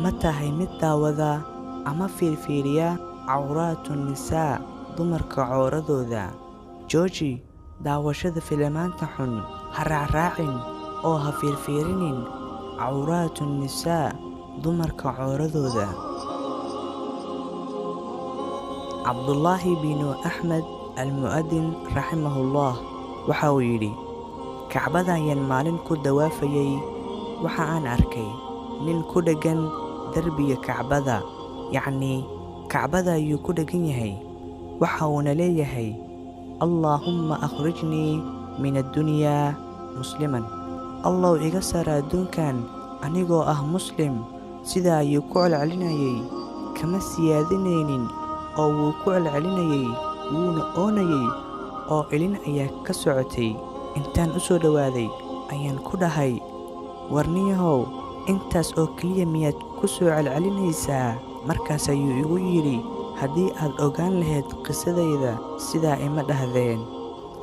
ma tahay mid daawada ama fiirfiiriya cawraatu nisaa dumarka cawradooda? Jooji daawashada filimaanta xun, ha raacraacin oo ha fiirfiirinin cawraatu nisaa dumarka cawradooda. Cabdullaahi binu Axmed al-Mu'adin raximahullah waxa uu yidhi, Kacbada ayaan maalin ku dawaafayay, waxa aan arkay nin ku dheggan derbiga Kacbada, yacni Kacbada ayuu ku dheggan yahay. Waxa uuna leeyahay, Allaahumma akhrijnii min addunyaa musliman. Allow iga saar adduunkan anigoo ah muslim. Sidaa ayuu ku celcelinayay, kama siyaadinaynin oo wuu ku celcelinayay, wuuna oonayay oo ilin ayaa ka socotay. Intaan u soo dhowaaday ayaan ku dhahay, warniyahow, intaas oo keliya miyaad ku soo celcelinaysaa? Markaas ayuu igu yidhi, haddii aad ogaan lahayd qisadayda sidaa ima dhahdeen.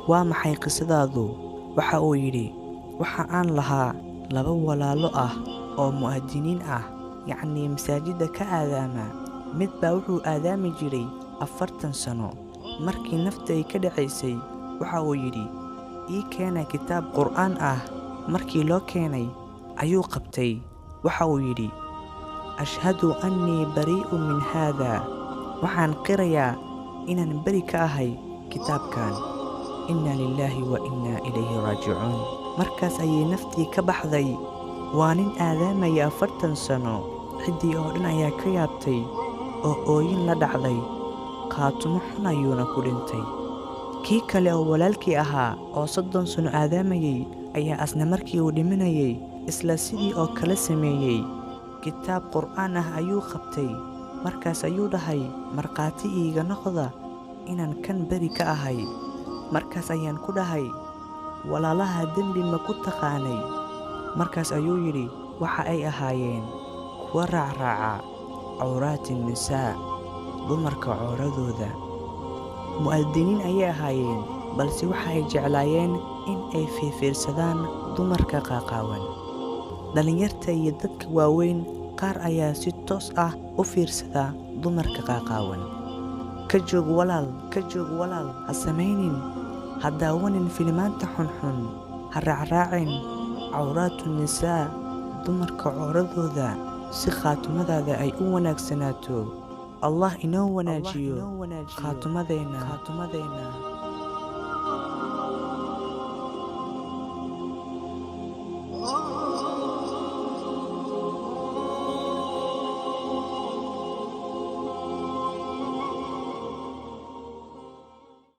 Waa maxay qisadaadu? Waxa uu yidhi, waxa aan lahaa 2 walaalo ah oo mu'adiniin ah, yacni masaajidda ka aadaama. Mid baa wuxuu aadaami jiray 40 sano. Markii nafta ay ka dhacaysay, waxa uu yidhi, ii keena kitaab Qur'aan ah. Markii loo keenay ayuu qabtay. Waxa uu yidhi, ashhadu annii barii'un min haadaa. Waxaan qirayaa inaan beri ka ahay kitaabkan. Inna lilaahi wa inna ilayhi raajicuun. Markaas ayay naftii ka baxday. Waa nin aadaamaya 40 sano. Ciddii oo dhan ayaa ka yaabtay oo ooyin la dhacday. Qaatumo xun ayuuna ku dhintay. Kii kale oo walaalkii ahaa oo 30 sano aadaamayay ayaa asna markii uu dhimanayay isla sidii oo kale sameeyey. Kitaab Qur'aan ah ayuu qabtay. Markaas ayuu dhahay, markhaati iiga noqda inaan kan beri ka ahay. Markaas ayaan ku dhahay, walaalaha dembi ma ku taqaanay? Markaas ayuu yidhi, waxa ay ahaayeen kuwa raacraaca cawraati nisaa dumarka cawradooda. Mu'adiniin ayay ahaayeen, balse waxa ay jeclaayeen in ay fiirfiirsadaan dumarka qaaqaawan. Dhalinyarta iyo dadka waaweyn qaar ayaa si toos ah u fiirsada dumarka qaaqaawan. Ka joog walaal, ha samaynin. Ha daawanin filimaanta xunxun. Ha raacraacin cawraatu nisaa dumarka cawradooda si khaatumadaada ay u wanaagsanaato. Allah inoo wanaajiyo khaatumadeena.